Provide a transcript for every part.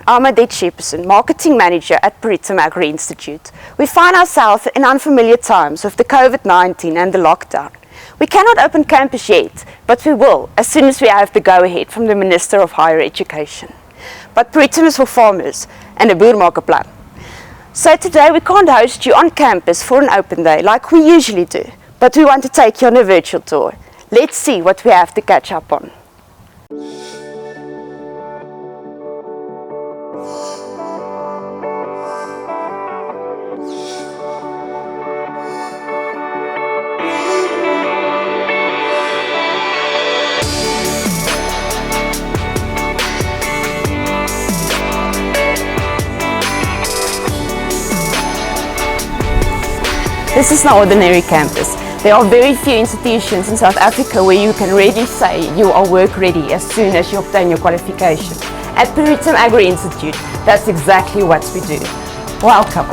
I'm Odette Sheperson, Marketing Manager at Peritum Agri Institute. We find ourselves in unfamiliar times with the COVID-19 and the lockdown. We cannot open campus yet, but we will as soon as we have the go-ahead from the Minister of Higher Education. But Peritum is for farmers and 'n boer maak 'n plan. So today we can't host you on campus for an open day like we usually do, but we want to take you on a virtual tour. Let's see what we have to catch up on. This is no ordinary campus. There are very few institutions in South Africa where you can really say you are work ready as soon as you obtain your qualification. At Peritum Agri Institute, that's exactly what we do. Welcome.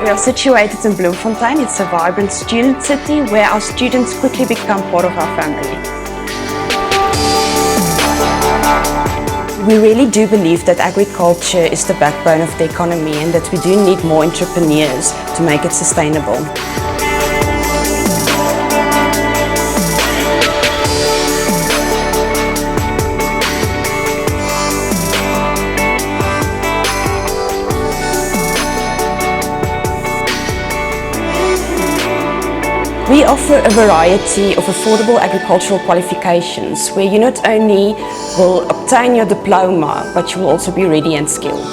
We are situated in Bloemfontein. It's a vibrant student city where our students quickly become part of our family. We really do believe that agriculture is the backbone of the economy and that we do need more entrepreneurs to make it sustainable. We offer a variety of affordable agricultural qualifications where you not only will obtain your diploma, but you will also be ready and skilled.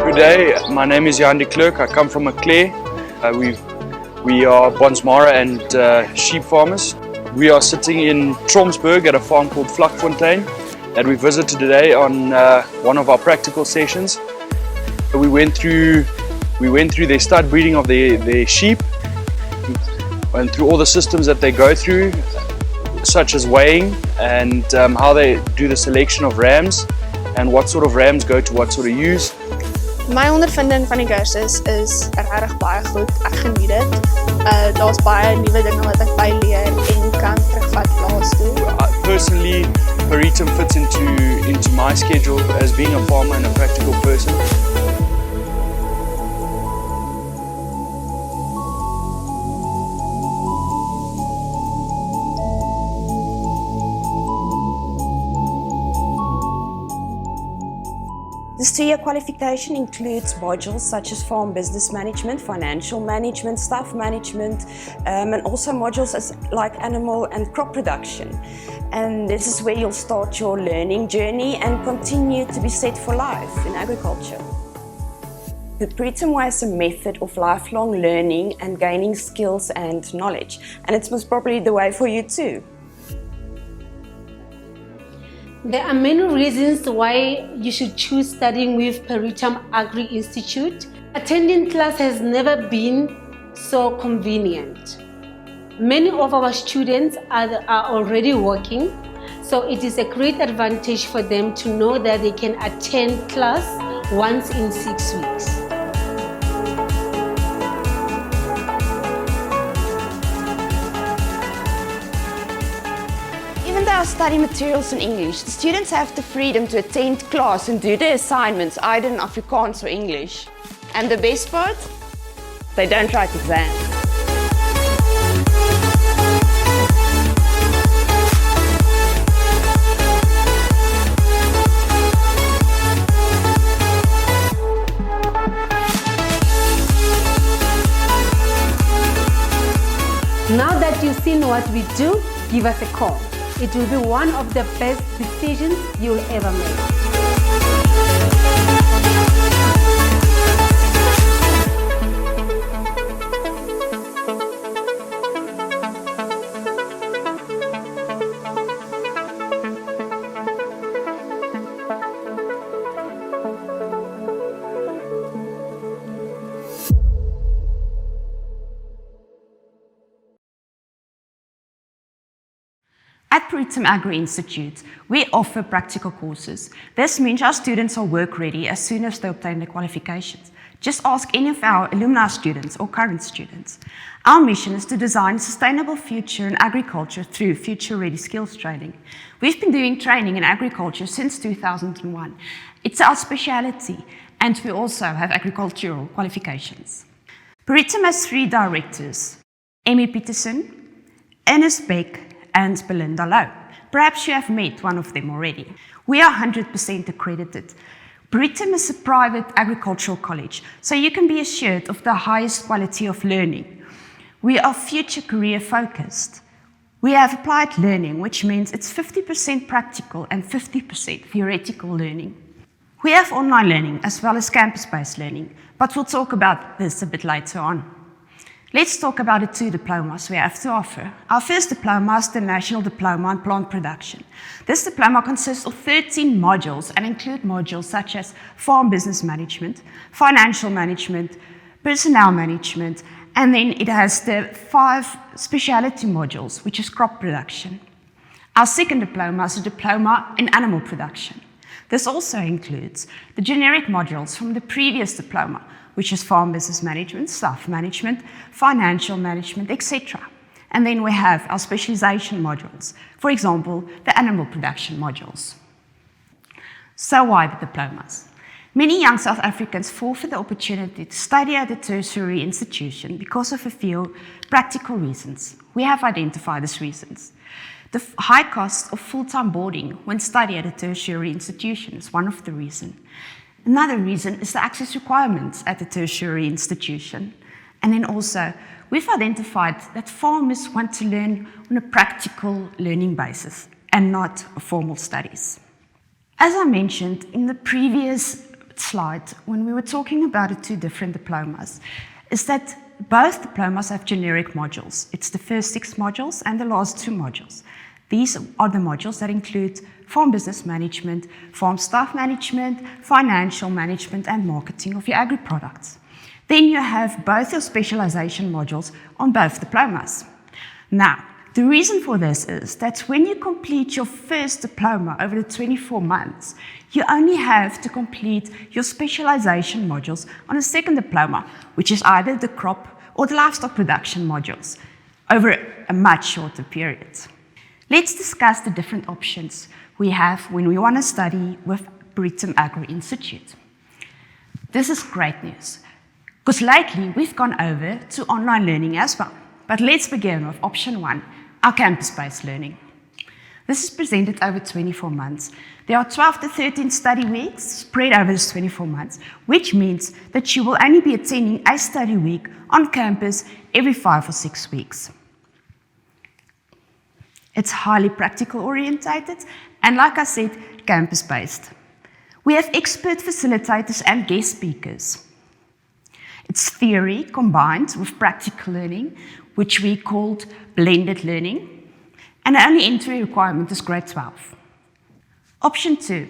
Good day, my name is Jan de Klerk. I come from Maclair. We are Bonsmara and sheep farmers. We are sitting in Tromsburg at a farm called Vlakfontein that we visited today on one of our practical sessions. We went through their stud breeding of their sheep and through all the systems that they go through, such as weighing and how they do the selection of rams and what sort of rams go to what sort of ewes. My ondervinding van die kursus is regtig baie goed. Ek geniet dit. Daar's baie nuwe dinge wat ek byleer en kan terugvat laas toe. Personally, Peritum fits into my schedule as being a farmer and a practical person. This two-year qualification includes modules such as farm business management, financial management, staff management, and also modules like animal and crop production. And this is where you'll start your learning journey and continue to be set for life in agriculture. The Peritum way is a method of lifelong learning and gaining skills and knowledge, and it's most probably the way for you too. There are many reasons why you should choose studying with Peritum Agri Institute. Attending class has never been so convenient. Many of our students are already working, so it is a great advantage for them to know that they can attend class once in 6 weeks. Even though I study materials in English, the students have the freedom to attend class and do their assignments either in Afrikaans or English. And the best part? They don't write exams. Now that you've seen what we do, give us a call. It will be one of the best decisions you'll ever make. At Peritum Agri Institute, we offer practical courses. This means our students are work ready as soon as they obtain their qualifications. Just ask any of our alumni students or current students. Our mission is to design a sustainable future in agriculture through future-ready skills training. We've been doing training in agriculture since 2001. It's our speciality, and we also have agricultural qualifications. Peritum has 3 directors, Emmy Peterson, Ernest Beck, and Belinda Lowe. Perhaps you have met one of them already. We are 100% accredited. Peritum is a private agricultural college, so you can be assured of the highest quality of learning. We are future career focused. We have applied learning, which means it's 50% practical and 50% theoretical learning. We have online learning as well as campus-based learning, but we'll talk about this a bit later on. Let's talk about the 2 diplomas we have to offer. Our first diploma is the National Diploma in Plant Production. This diploma consists of 13 modules and include modules such as farm business management, financial management, personnel management, and then it has the 5 speciality modules, which is crop production. Our second diploma is a diploma in animal production. This also includes the generic modules from the previous diploma, which is farm business management, staff management, financial management, etc. And then we have our specialization modules, for example, the animal production modules. So why the diplomas? Many young South Africans forfeit the opportunity to study at a tertiary institution because of a few practical reasons. We have identified these reasons. The high cost of full-time boarding when studying at a tertiary institution is one of the reasons. Another reason is the access requirements at the tertiary institution. And then also, we've identified that farmers want to learn on a practical learning basis and not formal studies. As I mentioned in the previous slide, when we were talking about the 2 different diplomas, is that both diplomas have generic modules. It's the first 6 modules and the last 2 modules. These are the modules that include farm business management, farm staff management, financial management, and marketing of your agri products. Then you have both your specialization modules on both diplomas. Now, the reason for this is that when you complete your first diploma over the 24 months, you only have to complete your specialization modules on a second diploma, which is either the crop or the livestock production modules, over a much shorter period. Let's discuss the different options we have when we want to study with Peritum Agri Institute. This is great news, because lately we've gone over to online learning as well. But let's begin with option 1, our campus-based learning. This is presented over 24 months. There are 12 to 13 study weeks spread over these 24 months, which means that you will only be attending a study week on campus every 5 or 6 weeks. It's highly practical orientated and, like I said, campus-based. We have expert facilitators and guest speakers. It's theory combined with practical learning, which we called blended learning, and the only entry requirement is grade 12. Option 2.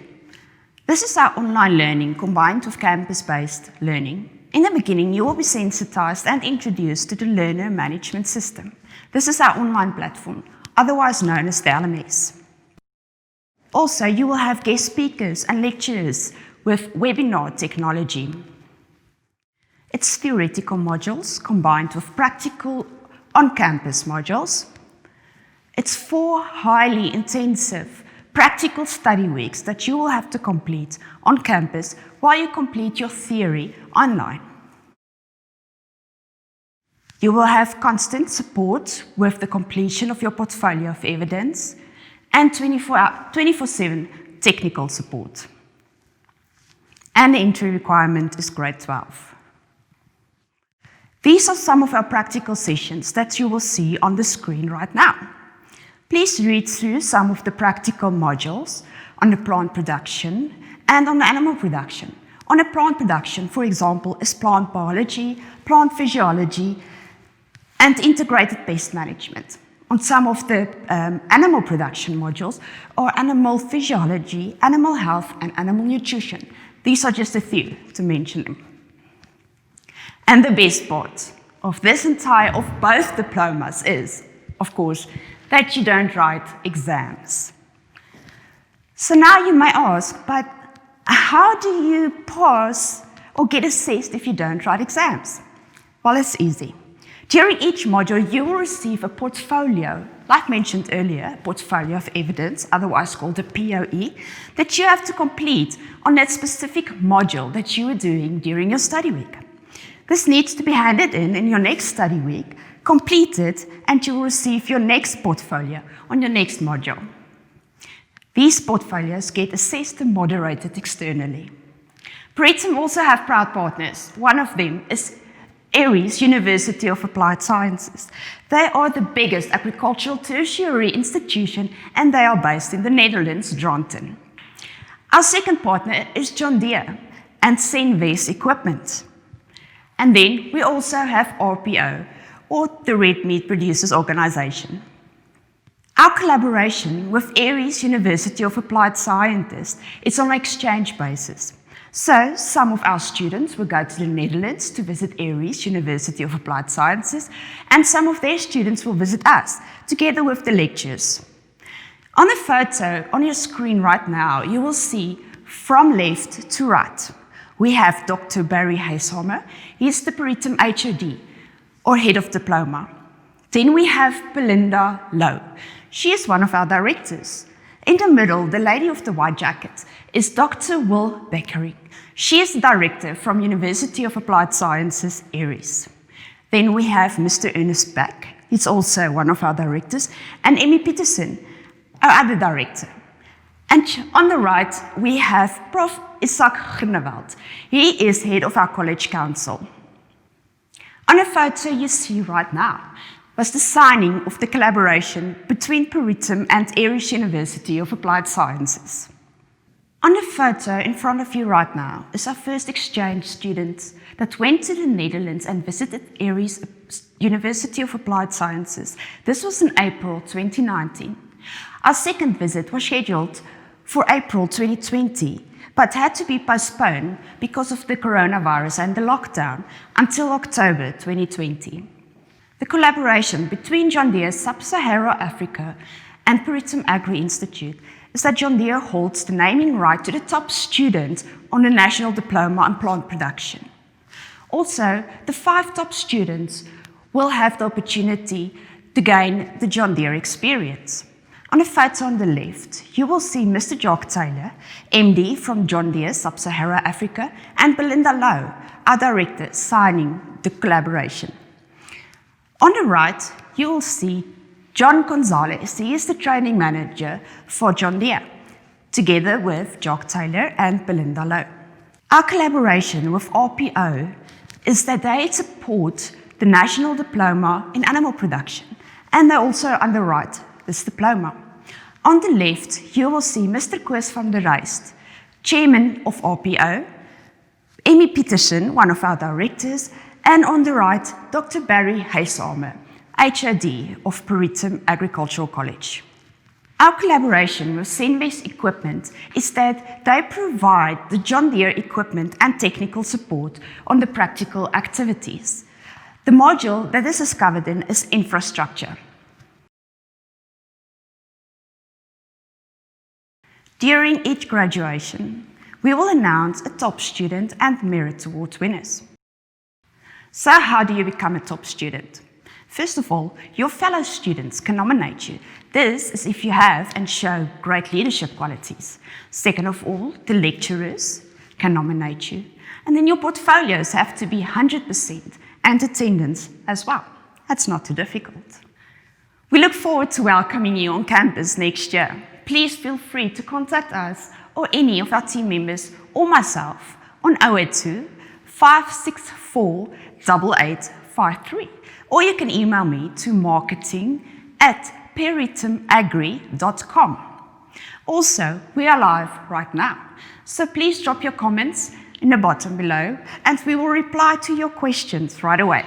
This is our online learning combined with campus-based learning. In the beginning, you will be sensitized and introduced to the learner management system. This is our online platform, otherwise known as the LMS. Also, you will have guest speakers and lecturers with webinar technology. It's theoretical modules combined with practical on-campus modules. It's 4 highly intensive practical study weeks that you will have to complete on campus while you complete your theory online. You will have constant support with the completion of your portfolio of evidence and 24/7 technical support. And the entry requirement is grade 12. These are some of our practical sessions that you will see on the screen right now. Please read through some of the practical modules on the plant production and on the animal production. On the plant production, for example, is plant biology, plant physiology, and integrated pest management. On some of the animal production modules are animal physiology, animal health, and animal nutrition. These are just a few to mention them. And the best part of both diplomas is, of course, that you don't write exams. So now you may ask, but how do you pass or get assessed if you don't write exams? Well, it's easy. During each module, you will receive a portfolio, like mentioned earlier, a portfolio of evidence, otherwise called a POE, that you have to complete on that specific module that you are doing during your study week. This needs to be handed in your next study week, completed, and you will receive your next portfolio on your next module. These portfolios get assessed and moderated externally. Peritum also have proud partners. One of them is Aries University of Applied Sciences. They are the biggest agricultural tertiary institution and they are based in the Netherlands, Dronten. Our second partner is John Deere and Senves Equipment. And then we also have RPO, or the Red Meat Producers Organization. Our collaboration with Aries University of Applied Sciences is on an exchange basis. So, some of our students will go to the Netherlands to visit Aries University of Applied Sciences, and some of their students will visit us, together with the lectures. On the photo on your screen right now, you will see from left to right. We have Dr. Barry Heishammer. He's the Peritum HOD, or Head of Diploma. Then we have Belinda Lowe. She is one of our directors. In the middle, the lady of the white jacket, is Dr. Will Beckering. She is the director from University of Applied Sciences, Aries. Then we have Mr. Ernest Beck. He's also one of our directors. And Emmy Peterson, our other director. And on the right, we have Prof. Isaac Groenewald. He is head of our college council. On a photo you see right now was the signing of the collaboration between Peritum and Aries University of Applied Sciences. On the photo in front of you right now is our first exchange student that went to the Netherlands and visited Aries University of Applied Sciences. This was in April 2019. Our second visit was scheduled for April 2020, but had to be postponed because of the coronavirus and the lockdown until October 2020. The collaboration between John Deere Sub-Sahara Africa and Peritum Agri Institute is that John Deere holds the naming right to the top student on the National Diploma in Plant Production. Also, the 5 top students will have the opportunity to gain the John Deere experience. On the photo on the left, you will see Mr. Jock Taylor, MD from John Deere Sub-Sahara Africa, and Belinda Lowe, our director, signing the collaboration. On the right, you will see John Gonzalez. He is the training manager for John Deere, together with Jock Taylor and Belinda Lowe. Our collaboration with RPO is that they support the National Diploma in Animal Production, and they also underwrite this diploma. On the left, you will see Mr. Koos van der Rijst, chairman of RPO, Emmy Peterson, one of our directors, and on the right, Dr. Barry Heishammer, HOD of Peritum Agricultural College. Our collaboration with Senves Equipment is that they provide the John Deere equipment and technical support on the practical activities. The module that this is covered in is infrastructure. During each graduation, we will announce a top student and merit award winners. So how do you become a top student? First of all, your fellow students can nominate you. This is if you have and show great leadership qualities. Second of all, the lecturers can nominate you. And then your portfolios have to be 100% and attendance as well. That's not too difficult. We look forward to welcoming you on campus next year. Please feel free to contact us or any of our team members or myself on 082 564 8853. Or you can email me to marketing@peritumagri.com. Also, we are live right now, so please drop your comments in the bottom below and we will reply to your questions right away.